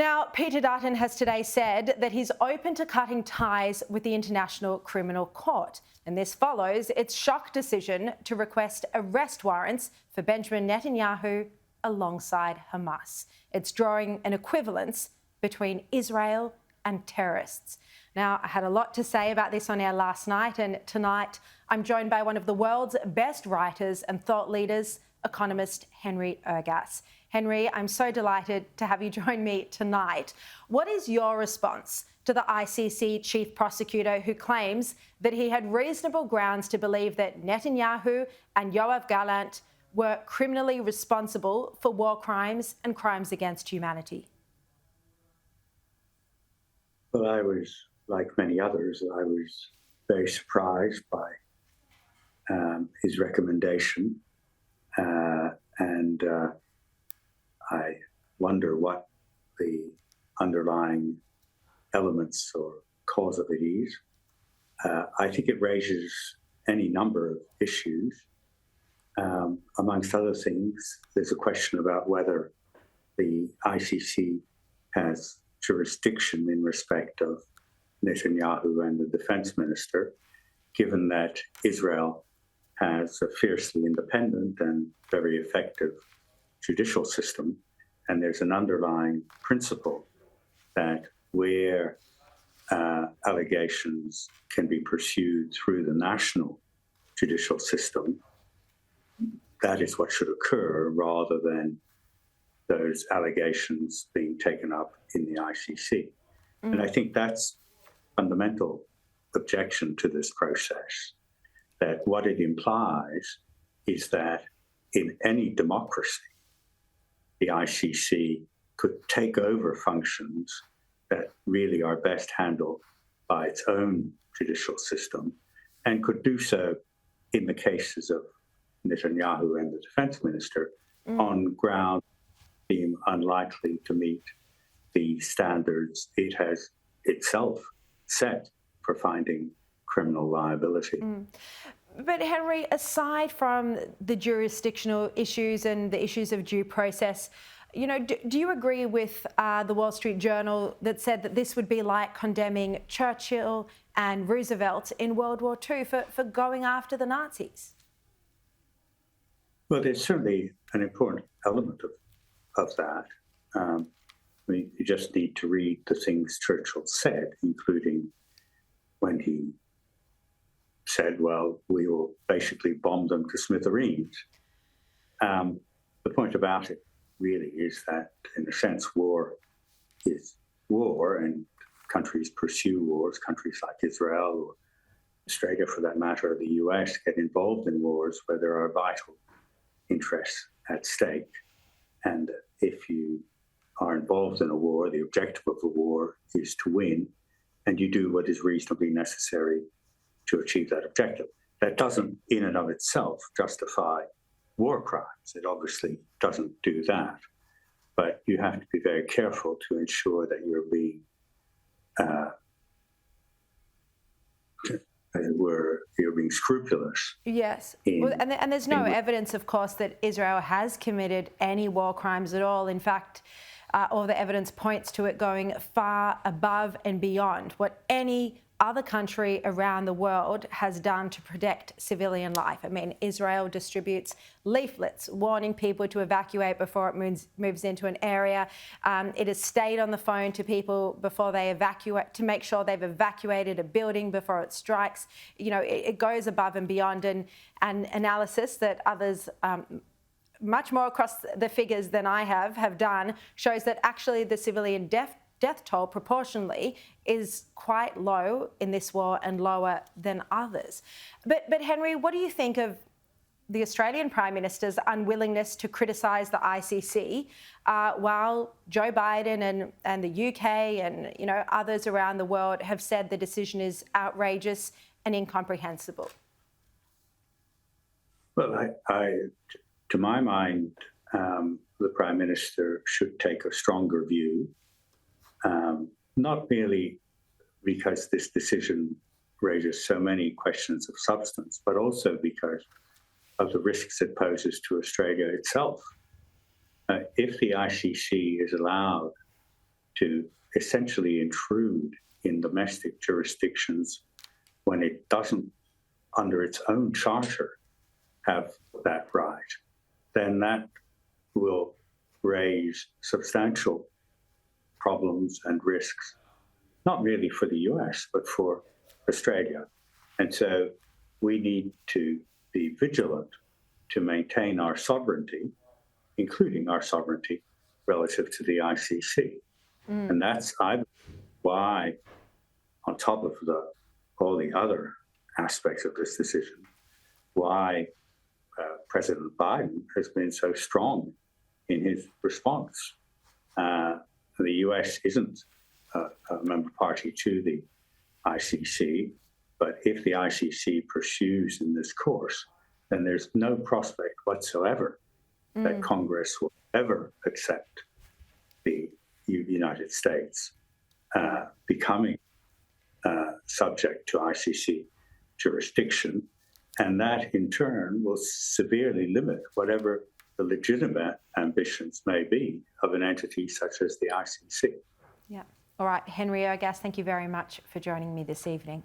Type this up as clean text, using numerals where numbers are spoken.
Now, Peter Dutton has today said that he's open to cutting ties with the International Criminal Court, and this follows its shock decision to request arrest warrants for Benjamin Netanyahu alongside Hamas. It's drawing an equivalence between Israel and terrorists. Now, I had a lot to say about this on air last night, and tonight I'm joined by one of the world's best writers and thought leaders, economist Henry Ergas. Henry, I'm so delighted to have you join me tonight. What is your response to the ICC chief prosecutor who claims that he had reasonable grounds to believe that Netanyahu and Yoav Gallant were criminally responsible for war crimes and crimes against humanity? Well, I was, like many others, I was very surprised by his recommendation. And I wonder what the underlying elements or cause of it is. I think it raises any number of issues. Amongst other things, there's a question about whether the ICC has jurisdiction in respect of Netanyahu and the defense minister, given that Israel has a fiercely independent and very effective judicial system. And there's an underlying principle that where allegations can be pursued through the national judicial system, that is what should occur rather than those allegations being taken up in the ICC. And I think that's a fundamental objection to this process, that what it implies is that in any democracy, the ICC could take over functions that really are best handled by its own judicial system and could do so in the cases of Netanyahu and the defense minister on grounds deemed unlikely to meet the standards it has itself set for finding criminal liability. But Henry, aside from the jurisdictional issues and the issues of due process, you know, do you agree with the Wall Street Journal that said that this would be like condemning Churchill and Roosevelt in World War II for going after the Nazis? Well, there's certainly an important element of that. I mean, you just need to read the things Churchill said, including when he said, well, we will basically bomb them to smithereens. The point about it really is that, in a sense, war is war, and countries pursue wars. Countries like Israel or Australia, for that matter, or the US, get involved in wars where there are vital interests at stake. And if you are involved in a war, the objective of the war is to win, and you do what is reasonably necessary to achieve that objective. That doesn't, in and of itself, justify war crimes. It obviously doesn't do that. But you have to be very careful to ensure that you're being, you're being scrupulous. Yes, and there's no evidence, of course, that Israel has committed any war crimes at all. In fact, all the evidence points to it going far above and beyond what any other country around the world has done to protect civilian life. I mean, Israel distributes leaflets warning people to evacuate before it moves into an area. It has stayed on the phone to people before they evacuate to make sure they've evacuated a building before it strikes. You know, it goes above and beyond, and analysis that others much more across the figures than I have done shows that actually the civilian death toll proportionally is quite low in this war and lower than others. But Henry, what do you think of the Australian Prime Minister's unwillingness to criticise the ICC while Joe Biden and the UK and, you know, others around the world have said the decision is outrageous and incomprehensible? Well, to my mind, the Prime Minister should take a stronger view, not merely because this decision raises so many questions of substance, but also because of the risks it poses to Australia itself. If the ICC is allowed to essentially intrude in domestic jurisdictions when it doesn't, under its own charter, have that right, then that will raise substantial problems and risks, not really for the US, but for Australia. And so we need to be vigilant to maintain our sovereignty, including our sovereignty relative to the ICC. And that's why, on top of all the other aspects of this decision, why President Biden has been so strong in his response. The US isn't a member party to the ICC, but if the ICC pursues in this course, then there's no prospect whatsoever that Congress will ever accept the United States becoming subject to ICC jurisdiction. And that, in turn, will severely limit whatever the legitimate ambitions may be of an entity such as the ICC. Yeah. All right, Henry Ergas, thank you very much for joining me this evening.